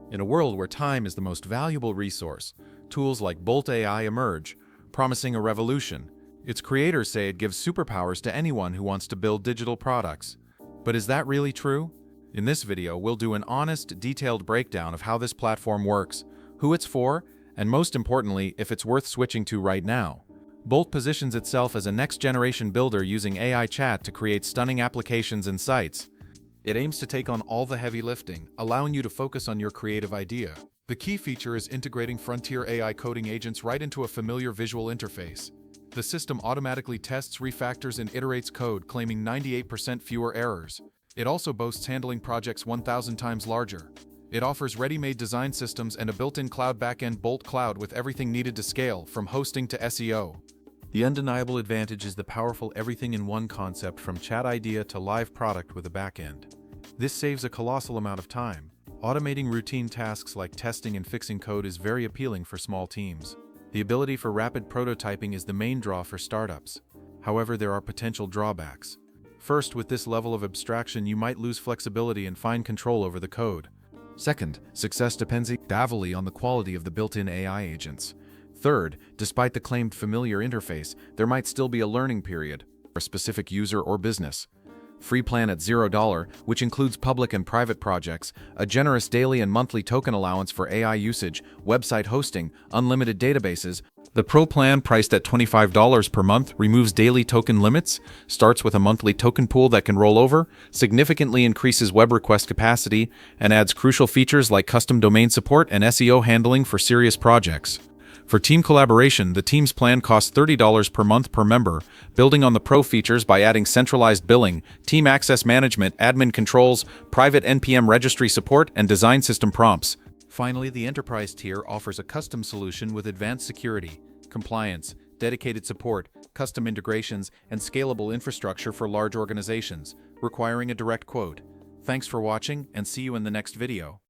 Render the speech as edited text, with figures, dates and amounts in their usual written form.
In a world where time is the most valuable resource, tools like Bolt.AI emerge, promising a revolution. Its creators say it gives superpowers to anyone who wants to build digital products. But is that really true? In this video, we'll do an honest, detailed breakdown of how this platform works, who it's for, and most importantly, if it's worth switching to right now. Bolt positions itself as a next-generation builder using AI chat to create stunning applications and sites. It aims to take on all the heavy lifting, allowing you to focus on your creative idea. The key feature is integrating frontier AI coding agents right into a familiar visual interface. The system automatically tests, refactors, and iterates code, claiming 98% fewer errors. It also boasts handling projects 1,000 times larger. It offers ready-made design systems and a built-in cloud backend, Bolt Cloud, with everything needed to scale, from hosting to SEO. The undeniable advantage is the powerful everything-in-one concept, from chat idea to live product with a backend. This saves a colossal amount of time. Automating routine tasks like testing and fixing code is very appealing for small teams. The ability for rapid prototyping is the main draw for startups. However, there are potential drawbacks. First, with this level of abstraction, you might lose flexibility and fine control over the code. Second, success depends heavily on the quality of the built-in AI agents. Third, despite the claimed familiar interface, there might still be a learning period for a specific user or business. Free plan at $0, which includes public and private projects, a generous daily and monthly token allowance for AI usage, website hosting, unlimited databases. The Pro plan, priced at $25 per month, removes daily token limits, starts with a monthly token pool that can roll over, significantly increases web request capacity, and adds crucial features like custom domain support and SEO handling for serious projects. For team collaboration, the Teams plan costs $30 per month per member, building on the Pro features by adding centralized billing, team access management, admin controls, private NPM registry support, and design system prompts. Finally, the Enterprise tier offers a custom solution with advanced security, compliance, dedicated support, custom integrations, and scalable infrastructure for large organizations, requiring a direct quote. Thanks for watching, and see you in the next video.